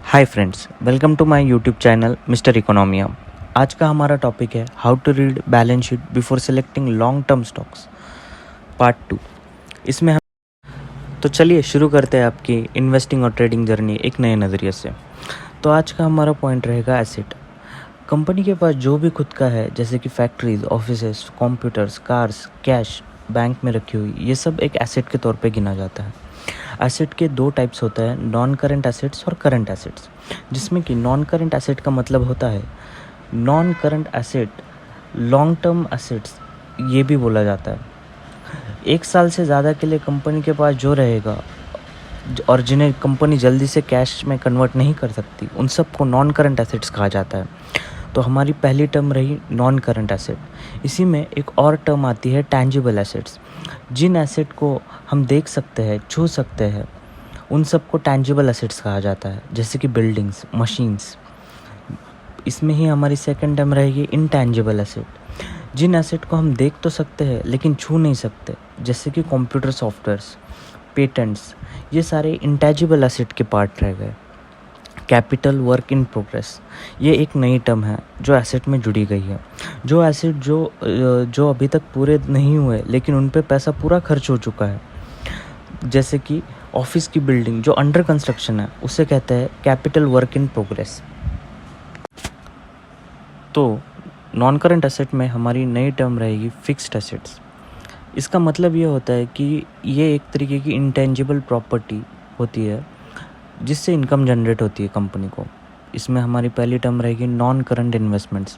Hi friends, welcome to my YouTube channel mister Economia. आज का हमारा टॉपिक है how to read balance sheet before selecting long term stocks part 2। इसमें हम तो चलिए शुरू करते हैं आपकी इन्वेस्टिंग और ट्रेडिंग जर्नी एक नए नज़रिए से। तो आज का हमारा पॉइंट रहेगा एसेट। कंपनी के पास जो भी खुद का है, जैसे कि factories, offices, computers, cars, cash bank में रखी हुई, ये सब एक एसेट के तौर पे गिना जाता है। एसेट के दो टाइप्स होता है, नॉन करंट एसेट्स और करंट एसेट्स। जिसमें कि नॉन करंट एसेट का मतलब होता है non current asset long term assets ये भी बोला जाता है। एक साल से ज़्यादा के लिए कंपनी के पास जो रहेगा और जिन्हें कंपनी जल्दी से कैश में कन्वर्ट नहीं कर सकती, उन सब को नॉन करंट एसेट्स कहा जाता है। तो हमारी पहली टर्म रही नॉन करंट एसेट। इसी में एक और टर्म आती है टैंजिबल एसेट्स। जिन एसेट को हम देख सकते हैं, छू सकते हैं, उन सब को टैंजिबल एसेट्स कहा जाता है, जैसे कि बिल्डिंग्स, मशीन्स। इसमें ही हमारी सेकंड टर्म रहेगी इनटैंजिबल एसेट। जिन एसेट को हम देख तो सकते हैं लेकिन छू नहीं सकते, जैसे कि कंप्यूटर सॉफ्टवेयर्स, पेटेंट्स, ये सारे इंटैजिबल एसेट के पार्ट रह गए। कैपिटल वर्क इन प्रोग्रेस, ये एक नई टर्म है जो एसेट में जुड़ी गई है। जो एसेट जो अभी तक पूरे नहीं हुए लेकिन उन पे पैसा पूरा खर्च हो चुका है, जैसे कि ऑफिस की बिल्डिंग जो अंडर कंस्ट्रक्शन है, उसे कहते हैं कैपिटल वर्क इन प्रोग्रेस। तो नॉन करंट एसेट में हमारी नई टर्म रहेगी फिक्स्ड एसेट्स। इसका मतलब ये होता है कि ये एक तरीके की इंटेंजिबल प्रॉपर्टी होती है जिससे इनकम जनरेट होती है कंपनी को। इसमें हमारी पहली टर्म रहेगी नॉन करंट इन्वेस्टमेंट्स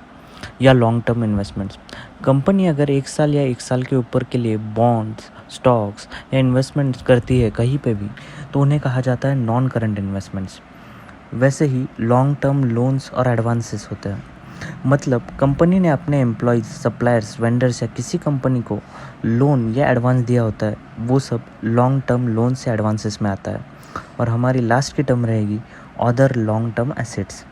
या लॉन्ग टर्म इन्वेस्टमेंट्स। कंपनी अगर एक साल या एक साल के ऊपर के लिए बॉन्ड्स, स्टॉक्स या इन्वेस्टमेंट्स करती है कहीं पे भी, तो उन्हें कहा जाता है नॉन करंट इन्वेस्टमेंट्स। वैसे ही लॉन्ग टर्म लोन्स और एडवांसेस होते हैं। मतलब कंपनी ने अपने एम्प्लॉयज़, सप्लायर्स, वेंडर्स या किसी कंपनी को लोन या एडवांस दिया होता है, वो सब लॉन्ग टर्म लोन्स या एडवांसेस में आता है। और हमारी लास्ट की टर्म रहेगी अदर लॉन्ग टर्म एसेट्स,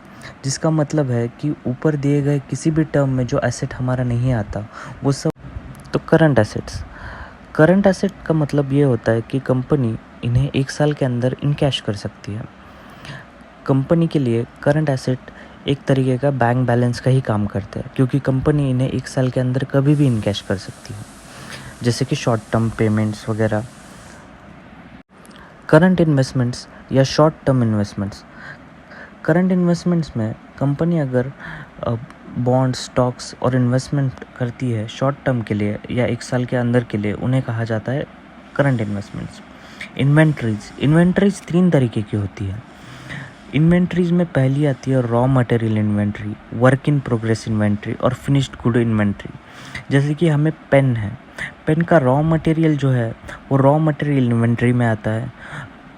जिसका मतलब है कि ऊपर दिए गए किसी भी टर्म में जो एसेट हमारा नहीं आता, वो सब। तो करंट एसेट्स, करंट एसेट का मतलब ये होता है कि कंपनी इन्हें एक साल के अंदर इनकैश कर सकती है। कंपनी के लिए करंट एसेट एक तरीके का बैंक बैलेंस का ही काम करते हैं, क्योंकि कंपनी इन्हें एक साल के अंदर कभी भी इनकैश कर सकती है, जैसे कि शॉर्ट टर्म पेमेंट्स वगैरह। करंट इन्वेस्टमेंट्स या short term investments. Current investments में कंपनी अगर बॉन्ड्स, स्टॉक्स और इन्वेस्टमेंट करती है शॉर्ट टर्म के लिए या एक साल के अंदर के लिए, उन्हें कहा जाता है करंट इन्वेस्टमेंट्स। इन्वेंट्रीज तीन तरीके की होती है। इन्वेंट्रीज में पहली आती है raw material inventory, work in progress inventory और फिनिश्ड गुड इन्वेंट्री। जैसे कि हमें पेन है, पेन का रॉ मटेरियल जो है वो रॉ मटेरियल इन्वेंट्री में आता है।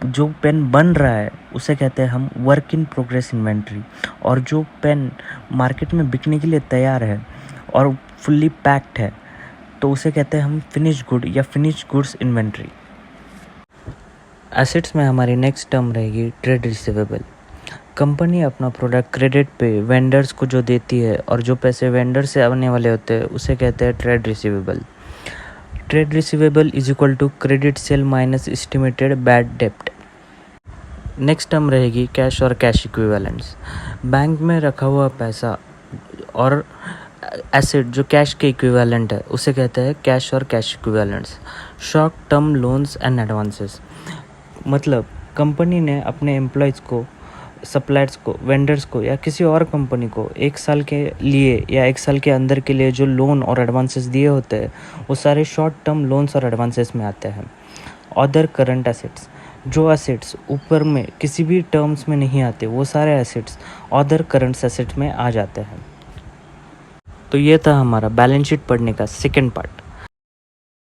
जो पेन बन रहा है उसे कहते हैं हम वर्क इन प्रोग्रेस इन्वेंट्री। और जो पेन मार्केट में बिकने के लिए तैयार है और फुल्ली पैक्ड है, तो उसे कहते हैं हम फिनिश्ड गुड या फिनिश्ड गुड्स इन्वेंट्री। एसेट्स में हमारी नेक्स्ट टर्म रहेगी ट्रेड रिसीवेबल। कंपनी अपना प्रोडक्ट क्रेडिट पे वेंडर्स को जो देती है और जो पैसे वेंडर से आने वाले होते हैं, उसे कहते हैं trade receivable. Trade receivable is equal to credit sale minus estimated bad डेप्ट। नेक्स्ट टर्म रहेगी कैश और कैश इक्विवेलेंट्स। बैंक में रखा हुआ पैसा और एसेट जो कैश के इक्विवेलेंट है, उसे कहते हैं कैश और cash equivalents. Short term loans and advances, मतलब कंपनी ने अपने एम्प्लॉयज़ को, सप्लायर्स को, वेंडर्स को या किसी और कंपनी को एक साल के लिए या एक साल के अंदर के लिए जो लोन और एडवांसेस दिए होते हैं, वो सारे शॉर्ट टर्म लोन्स और एडवांसेस में आते हैं। अदर करंट एसेट्स, जो एसेट्स ऊपर में किसी भी टर्म्स में नहीं आते, वो सारे एसेट्स अदर करंट एसेट्स में आ जाते हैं। तो ये था हमारा बैलेंस शीट पढ़ने का सेकेंड पार्ट।